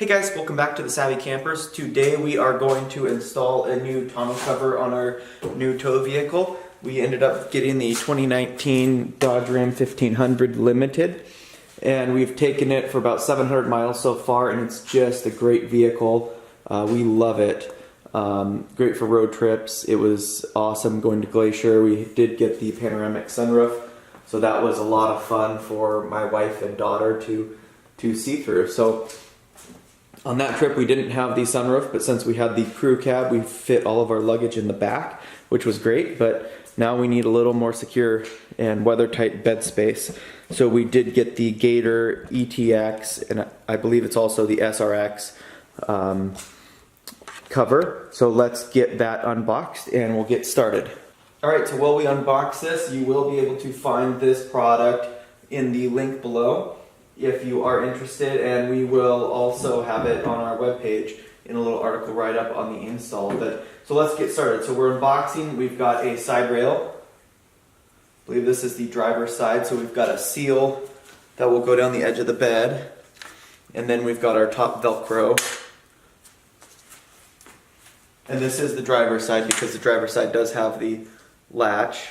Hey guys, welcome back to the Savvy Campers. Today we are going to install a new tonneau cover on our new tow vehicle. We ended up getting the 2019 Dodge Ram 1500 Limited, and we've taken it for about 700 miles so far, and it's just a great vehicle. We love it. Great for road trips. It was awesome going to Glacier. We did get the panoramic sunroof, so that was a lot of fun for my wife and daughter to see through. So on that trip we didn't have the sunroof, but since we had the crew cab, we fit all of our luggage in the back, which was great, but now we need a little more secure and weather-tight bed space. So we did get the Gator ETX, and I believe it's also the SRX cover. So let's get that unboxed and we'll get started. Alright, so while we unbox this, you will be able to find this product in the link below if you are interested, and we will also have it on our webpage in a little article write-up on the install. So let's get started. So we're unboxing. We've got a side rail. I believe this is the driver's side, so we've got a seal that will go down the edge of the bed, and then we've got our top Velcro. And this is the driver's side because the driver's side does have the latch.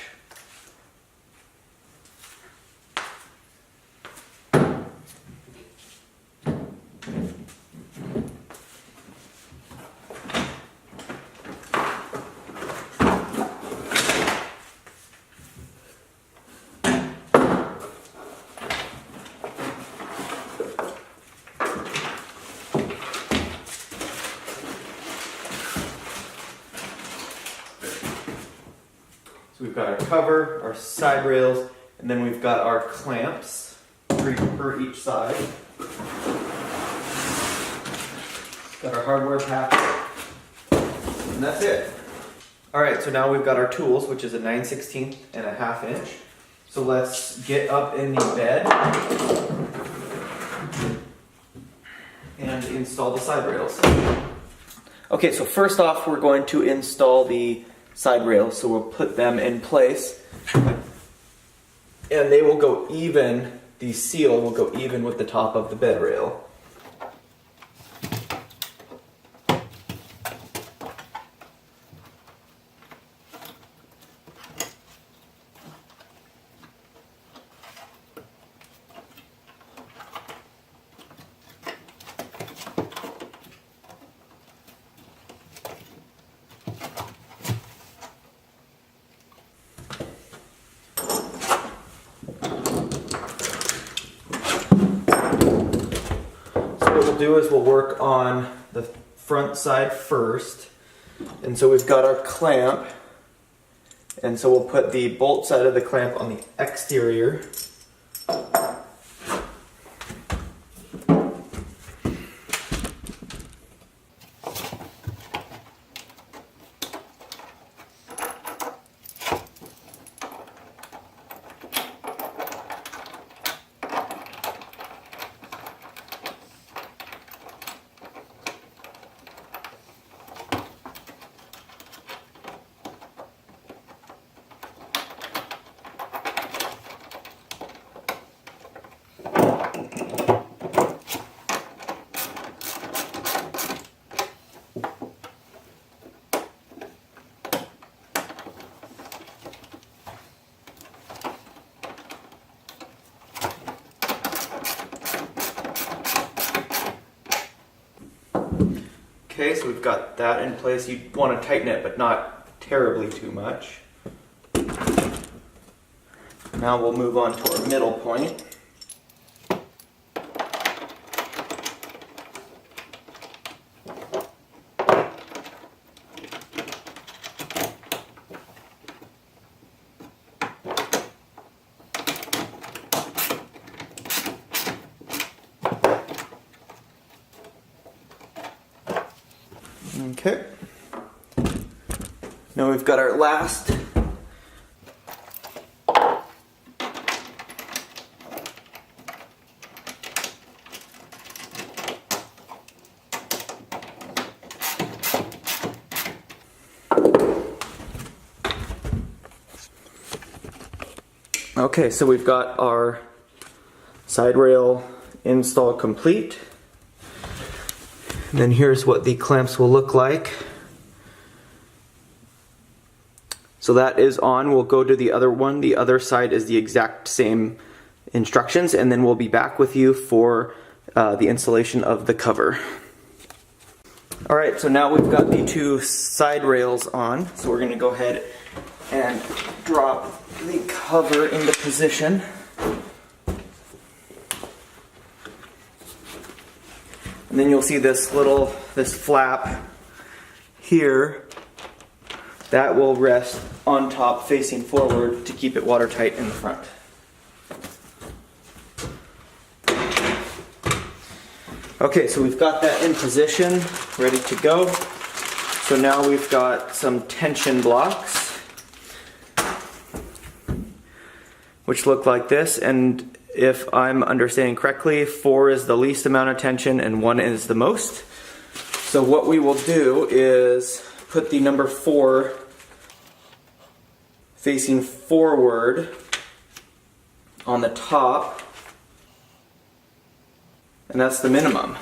So we've got our cover, our side rails, and then we've got our clamps, 3 per each side. Got our hardware pack, and that's it. Alright, so now we've got our tools, which is a 9/16 and a 1/2 inch. So let's get up in the bed and install the side rails. Okay, so first off we're going to install the side rails, so we'll put them in place and they will go even, the seal will go even with the top of the bed rail. What we'll do is we'll work on the front side first, and so we've got our clamp, and so we'll put the bolt side of the clamp on the exterior. Okay, so we've got that in place. You want to tighten it, but not terribly too much. Now we'll move on to our middle point. Okay, now we've got our last Okay, so we've got our side rail install complete. And then here's what the clamps will look like. So that is on. We'll go to the other one. The other side is the exact same instructions, and then we'll be back with you for the installation of the cover. Alright, so now we've got the two side rails on, so we're going to go ahead and drop the cover into position. And then you'll see this flap here that will rest on top facing forward to keep it watertight in the front. Okay, so we've got that in position, ready to go. So now we've got some tension blocks, which look like this, and if I'm understanding correctly, 4 is the least amount of tension and 1 is the most. So what we will do is put the number 4 facing forward on the top, and that's the minimum.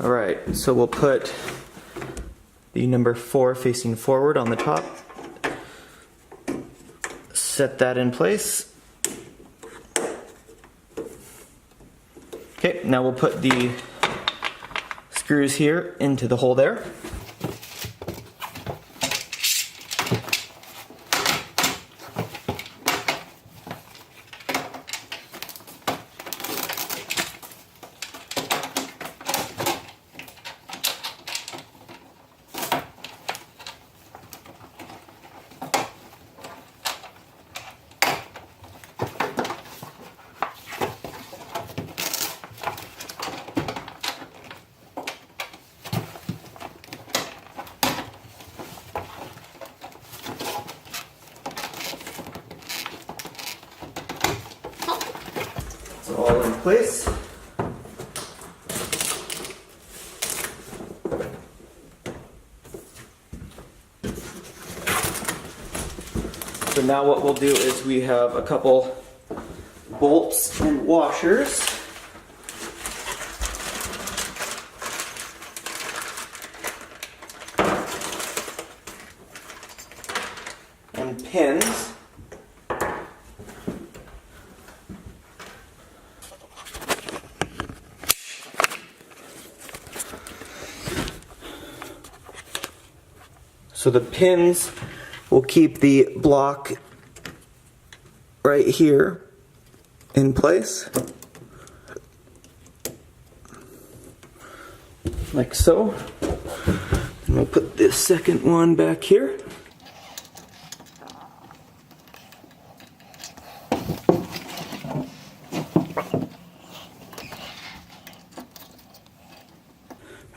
Alright, so we'll put the number 4 facing forward on the top. Set that in place. Okay, now we'll put the screws here into the hole there. It's all in place. So now what we'll do is we have a couple bolts and washers. And pins. So the pins will keep the block right here in place, like so. And we'll put this second one back here.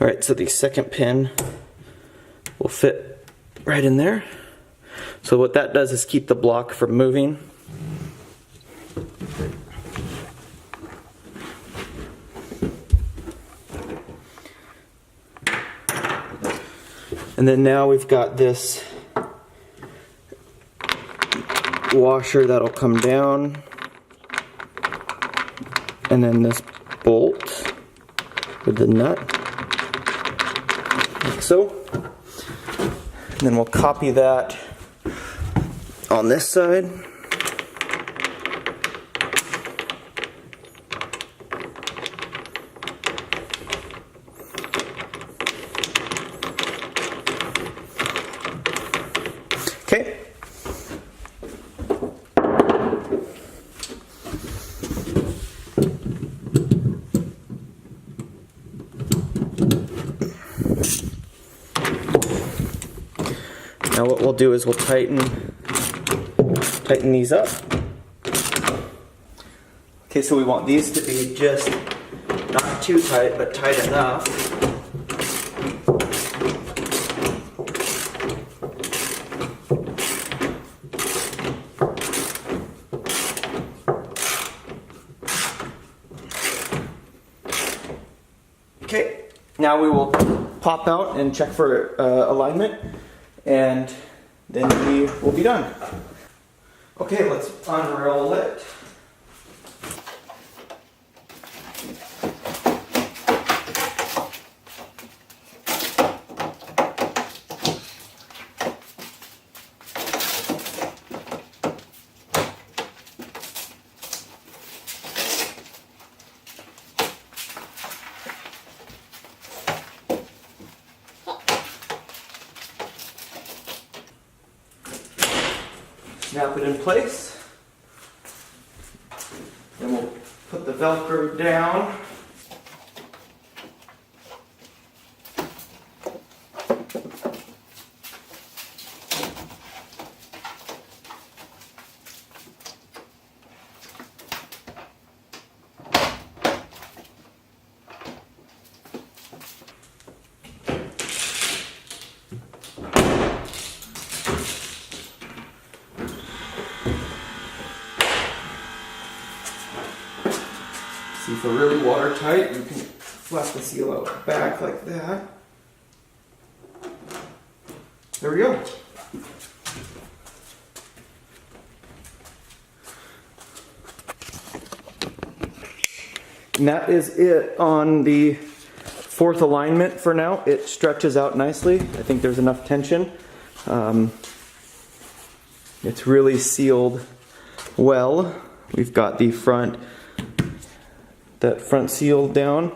Alright, so the second pin will fit right in there. So what that does is keep the block from moving. And then now we've got this washer that'll come down, and then this bolt with the nut, like so. And then we'll copy that on this side. Okay. Now what we'll do is we'll tighten these up. Okay, so we want these to be just not too tight, but tight enough. Okay, now we will pop out and check for alignment, and then we will be done. Okay, let's unroll it. snap it in place. Then we'll put the Velcro down. See, if we're really watertight, you can flap the seal out back like that. There we go. And that is it on the fourth alignment for now. It stretches out nicely. I think there's enough tension. It's really sealed well. We've got the front seal down.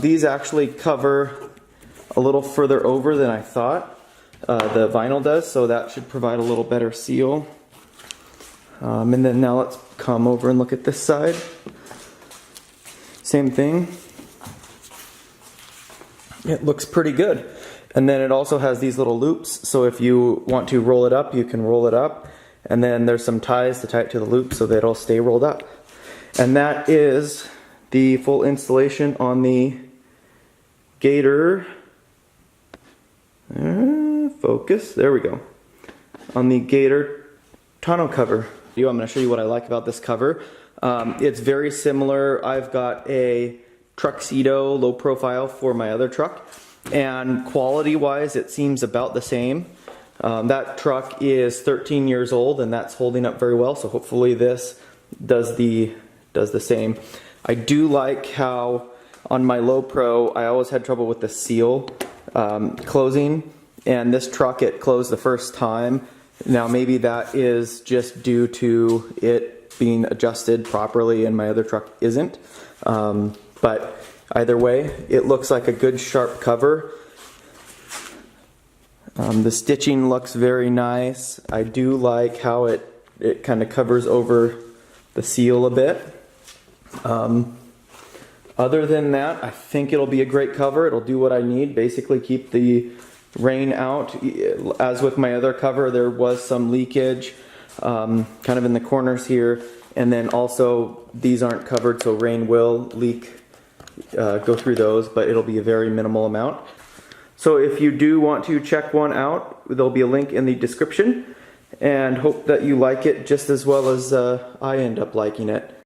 These actually cover a little further over than I thought. The vinyl does, so that should provide a little better seal. And then now let's come over and look at this side. Same thing. It looks pretty good. And then it also has these little loops, so if you want to roll it up, you can roll it up. And then there's some ties to tie it to the loop so that it'll stay rolled up. And that is the full installation on the Gator, focus, there we go, on the Gator tonneau cover. I'm going to show you what I like about this cover. It's very similar. I've got a Tuxedo low profile for my other truck, and quality wise it seems about the same. That truck is 13 years old and that's holding up very well, so hopefully this does the same. I do like how on my low pro I always had trouble with the seal closing, and this truck it closed the first time. Now maybe that is just due to it being adjusted properly and my other truck isn't. But either way, it looks like a good sharp cover. The stitching looks very nice. I do like how it kind of covers over the seal a bit. Other than that, I think it'll be a great cover. It'll do what I need, basically keep the rain out. As with my other cover, there was some leakage kind of in the corners here, and then also these aren't covered, so rain will leak, go through those, but it'll be a very minimal amount. So if you do want to check one out, there'll be a link in the description, and hope that you like it just as well as I end up liking it.